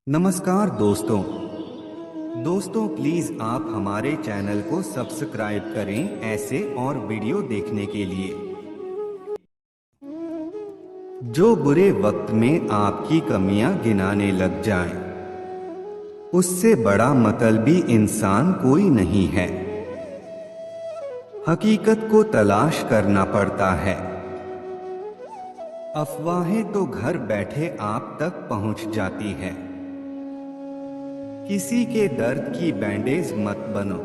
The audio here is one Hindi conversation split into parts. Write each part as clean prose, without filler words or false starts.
नमस्कार दोस्तों। प्लीज आप हमारे चैनल को सब्सक्राइब करें ऐसे और वीडियो देखने के लिए। जो बुरे वक्त में आपकी कमियां गिनाने लग जाए, उससे बड़ा मतलबी इंसान कोई नहीं है। हकीकत को तलाश करना पड़ता है। अफवाहें तो घर बैठे आप तक पहुंच जाती है। किसी के दर्द की बैंडेज मत बनो,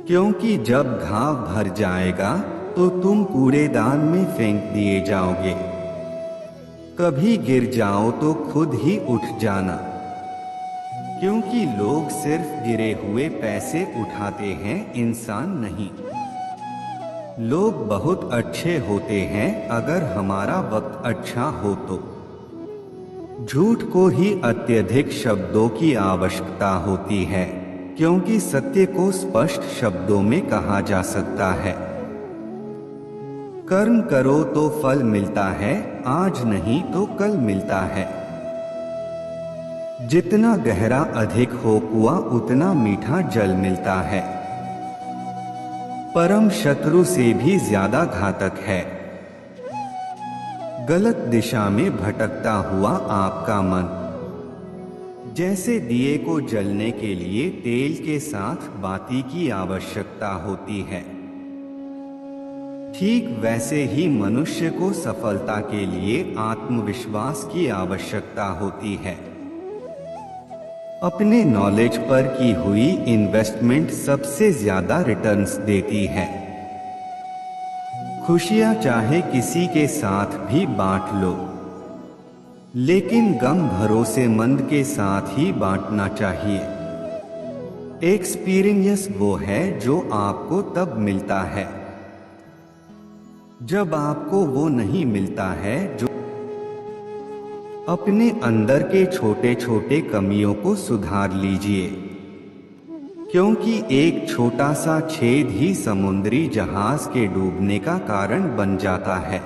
क्योंकि जब घाव भर जाएगा तो तुम कूड़ेदान में फेंक दिए जाओगे। कभी गिर जाओ तो खुद ही उठ जाना, क्योंकि लोग सिर्फ गिरे हुए पैसे उठाते हैं, इंसान नहीं। लोग बहुत अच्छे होते हैं अगर हमारा वक्त अच्छा हो तो। झूठ को ही अत्यधिक शब्दों की आवश्यकता होती है, क्योंकि सत्य को स्पष्ट शब्दों में कहा जा सकता है। कर्म करो तो फल मिलता है, आज नहीं तो कल मिलता है। जितना गहरा अधिक हो कुआं, उतना मीठा जल मिलता है। परम शत्रु से भी ज्यादा घातक है गलत दिशा में भटकता हुआ आपका मन। जैसे दिए को जलने के लिए तेल के साथ बाती की आवश्यकता होती है, ठीक वैसे ही मनुष्य को सफलता के लिए आत्मविश्वास की आवश्यकता होती है। अपने नॉलेज पर की हुई इन्वेस्टमेंट सबसे ज्यादा रिटर्न्स देती है। खुशियां चाहे किसी के साथ भी बांट लो, लेकिन गम भरोसेमंद के साथ ही बांटना चाहिए। एक्सपीरियंस वो है जो आपको तब मिलता है जब आपको वो नहीं मिलता है जो। अपने अंदर के छोटे छोटे कमियों को सुधार लीजिए, क्योंकि एक छोटा सा छेद ही समुद्री जहाज के डूबने का कारण बन जाता है।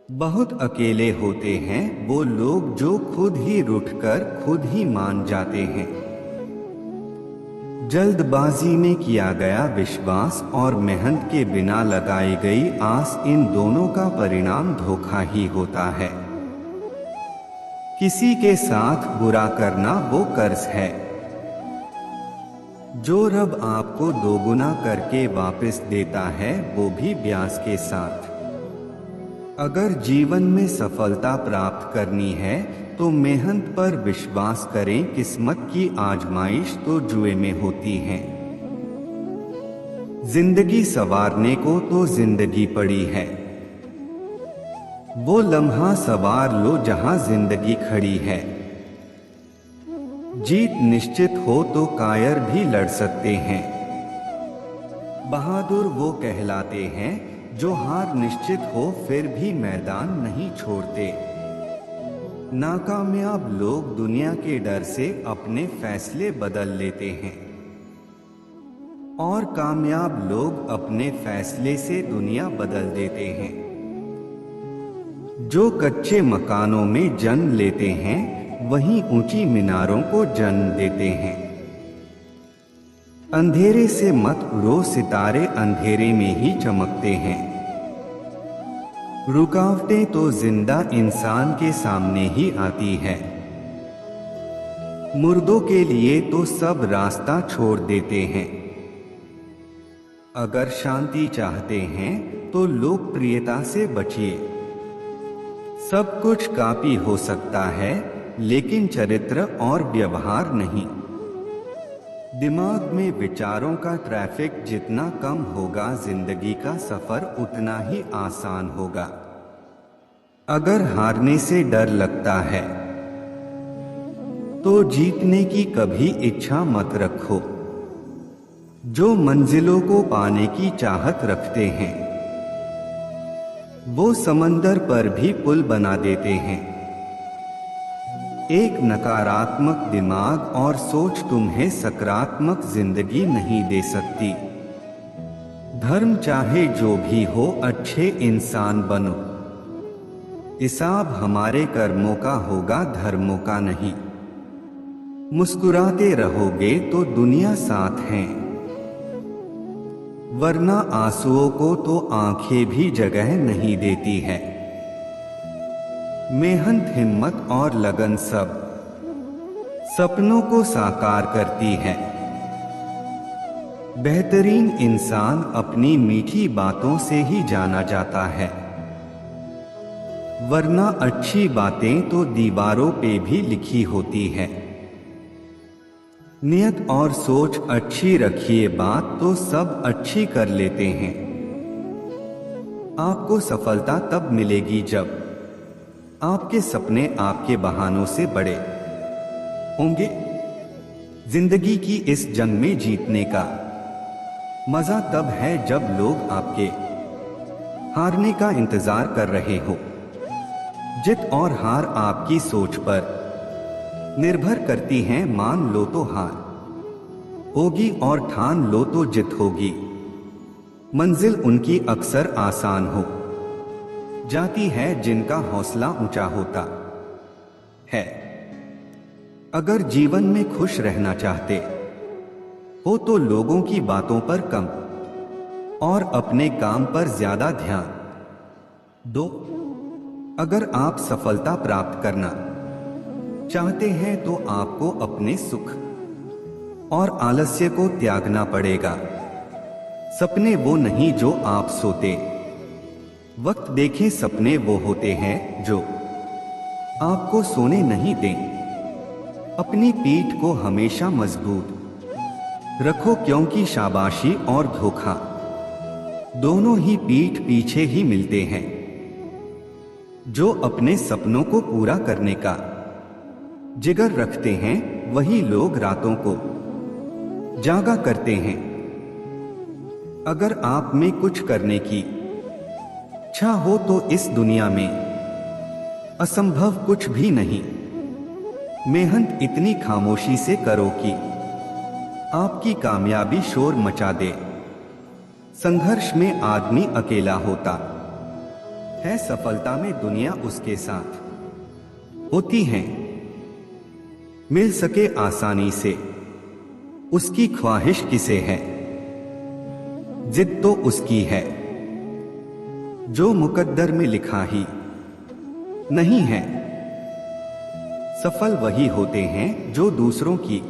बहुत अकेले होते हैं वो लोग जो खुद ही रूठकर खुद ही मान जाते हैं। जल्दबाजी में किया गया विश्वास और मेहनत के बिना लगाई गई आस, इन दोनों का परिणाम धोखा ही होता है। किसी के साथ बुरा करना वो कर्ज है जो रब आपको दोगुना करके वापस देता है, वो भी ब्याज के साथ। अगर जीवन में सफलता प्राप्त करनी है तो मेहनत पर विश्वास करें। किस्मत की आजमाइश तो जुए में होती है। जिंदगी संवारने को तो जिंदगी पड़ी है, वो लम्हा सवार लो जहां जिंदगी खड़ी है। जीत निश्चित हो तो कायर भी लड़ सकते हैं। बहादुर वो कहलाते हैं जो हार निश्चित हो फिर भी मैदान नहीं छोड़ते। नाकामयाब लोग दुनिया के डर से अपने फैसले बदल लेते हैं, और कामयाब लोग अपने फैसले से दुनिया बदल देते हैं। जो कच्चे मकानों में जन्म लेते हैं वहीं ऊंची मीनारों को जन्म देते हैं। अंधेरे से मत उड़ो, सितारे अंधेरे में ही चमकते हैं। रुकावटें तो जिंदा इंसान के सामने ही आती है। मुर्दों के लिए तो सब रास्ता छोड़ देते हैं। अगर शांति चाहते हैं तो लोकप्रियता से बचिए। सब कुछ कॉपी हो सकता है, लेकिन चरित्र और व्यवहार नहीं। दिमाग में विचारों का ट्रैफिक जितना कम होगा, जिंदगी का सफर उतना ही आसान होगा। अगर हारने से डर लगता है तो जीतने की कभी इच्छा मत रखो। जो मंजिलों को पाने की चाहत रखते हैं वो समंदर पर भी पुल बना देते हैं। एक नकारात्मक दिमाग और सोच तुम्हें सकारात्मक जिंदगी नहीं दे सकती। धर्म चाहे जो भी हो, अच्छे इंसान बनो। हिसाब हमारे कर्मों का होगा, धर्मों का नहीं। मुस्कुराते रहोगे तो दुनिया साथ है, वरना आंसुओं को तो आंखें भी जगह नहीं देती है। मेहनत, हिम्मत और लगन सब सपनों को साकार करती है। बेहतरीन इंसान अपनी मीठी बातों से ही जाना जाता है, वरना अच्छी बातें तो दीवारों पे भी लिखी होती है। नियत और सोच अच्छी रखिए, बात तो सब अच्छी कर लेते हैं। आपको सफलता तब मिलेगी जब आपके सपने आपके बहानों से बड़े होंगे। जिंदगी की इस जंग में जीतने का मजा तब है जब लोग आपके हारने का इंतजार कर रहे हो। जीत और हार आपकी सोच पर निर्भर करती हैं। मान लो तो हार होगी और ठान लो तो जीत होगी। मंजिल उनकी अक्सर आसान हो जाती है जिनका हौसला ऊंचा होता है। अगर जीवन में खुश रहना चाहते हो तो लोगों की बातों पर कम और अपने काम पर ज्यादा ध्यान दो। अगर आप सफलता प्राप्त करना चाहते हैं तो आपको अपने सुख और आलस्य को त्यागना पड़ेगा। सपने वो नहीं जो आप सोते वक्त देखें, सपने वो होते हैं जो आपको सोने नहीं दें। अपनी पीठ को हमेशा मजबूत रखो, क्योंकि शाबाशी और धोखा दोनों ही पीठ पीछे ही मिलते हैं। जो अपने सपनों को पूरा करने का जिगर रखते हैं वही लोग रातों को जागा करते हैं। अगर आप में कुछ करने की इच्छा हो तो इस दुनिया में असंभव कुछ भी नहीं। मेहनत इतनी खामोशी से करो कि आपकी कामयाबी शोर मचा दे। संघर्ष में आदमी अकेला होता है, सफलता में दुनिया उसके साथ होती है। मिल सके आसानी से उसकी ख्वाहिश किसे है, जिद तो उसकी है। जो मुकद्दर में लिखा ही नहीं है। सफल वही होते हैं जो दूसरों की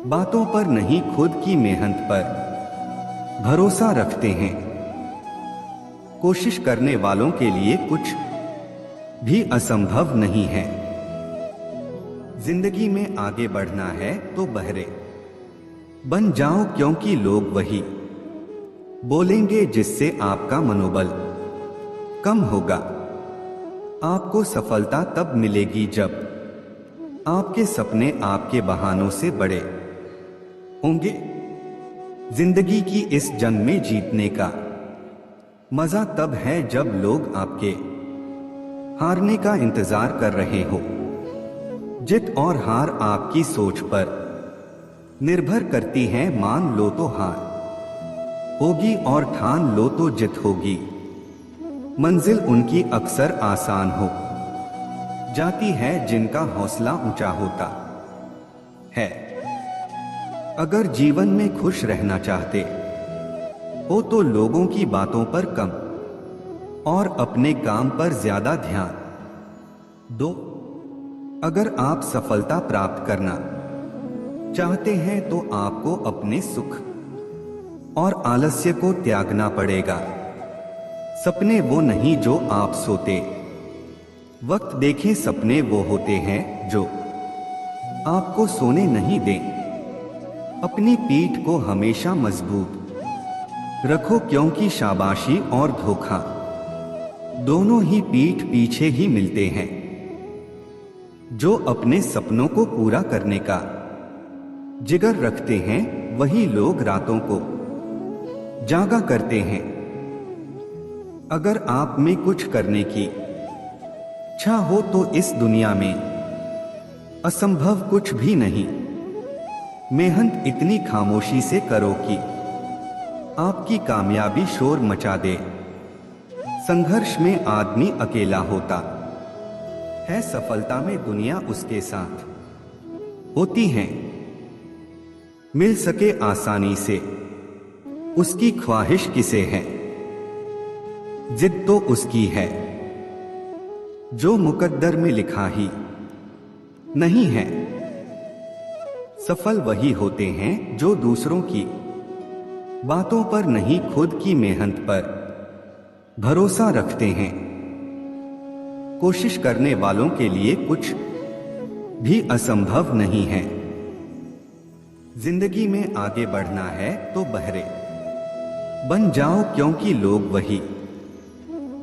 बातों पर नहीं, खुद की मेहनत पर भरोसा रखते हैं। कोशिश करने वालों के लिए कुछ भी असंभव नहीं है। जिंदगी में आगे बढ़ना है तो बहरे बन जाओ, क्योंकि लोग वही बोलेंगे जिससे आपका मनोबल कम होगा। आपको सफलता तब मिलेगी जब आपके सपने आपके बहानों से बड़े होंगे। जिंदगी की इस जंग में जीतने का मजा तब है जब लोग आपके हारने का इंतजार कर रहे हो। जीत और हार आपकी सोच पर निर्भर करती है। मान लो तो हार होगी और ठान लो तो जीत होगी। मंजिल उनकी अक्सर आसान हो जाती है जिनका हौसला ऊंचा होता है। अगर जीवन में खुश रहना चाहते हो तो लोगों की बातों पर कम और अपने काम पर ज्यादा ध्यान दो। अगर आप सफलता प्राप्त करना चाहते हैं तो आपको अपने सुख और आलस्य को त्यागना पड़ेगा। सपने वो नहीं जो आप सोते वक्त देखें, सपने वो होते हैं जो आपको सोने नहीं दें। अपनी पीठ को हमेशा मजबूत रखो, क्योंकि शाबाशी और धोखा दोनों ही पीठ पीछे ही मिलते हैं। जो अपने सपनों को पूरा करने का जिगर रखते हैं वही लोग रातों को जागा करते हैं। अगर आप में कुछ करने की इच्छा हो तो इस दुनिया में असंभव कुछ भी नहीं। मेहनत इतनी खामोशी से करो कि आपकी कामयाबी शोर मचा दे। संघर्ष में आदमी अकेला होता है, सफलता में दुनिया उसके साथ होती है। मिल सके आसानी से उसकी ख्वाहिश किसे है, जिद तो उसकी है, जो मुकद्दर में लिखा ही नहीं है। सफल वही होते हैं जो दूसरों की बातों पर नहीं, खुद की मेहनत पर भरोसा रखते हैं। कोशिश करने वालों के लिए कुछ भी असंभव नहीं है। जिंदगी में आगे बढ़ना है तो बहरे बन जाओ, क्योंकि लोग वही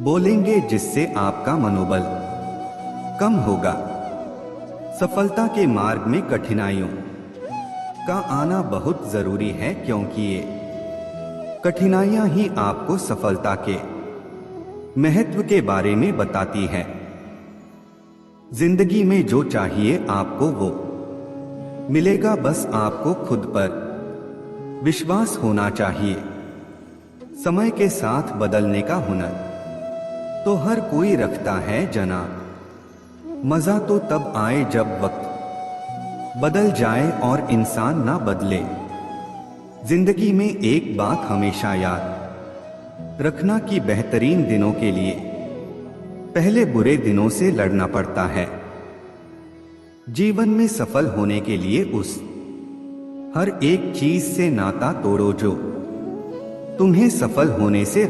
बोलेंगे जिससे आपका मनोबल कम होगा। सफलता के मार्ग में कठिनाइयों का आना बहुत जरूरी है, क्योंकि ये कठिनाइयां ही आपको सफलता के महत्व के बारे में बताती है। जिंदगी में जो चाहिए आपको वो मिलेगा, बस आपको खुद पर विश्वास होना चाहिए। समय के साथ बदलने का हुनर तो हर कोई रखता है जनाब, मजा तो तब आए जब वक्त बदल जाए और इंसान ना बदले। जिंदगी में एक बात हमेशा याद रखना कि बेहतरीन दिनों के लिए पहले बुरे दिनों से लड़ना पड़ता है। जीवन में सफल होने के लिए उस हर एक चीज से नाता तोड़ो जो तुम्हें सफल होने से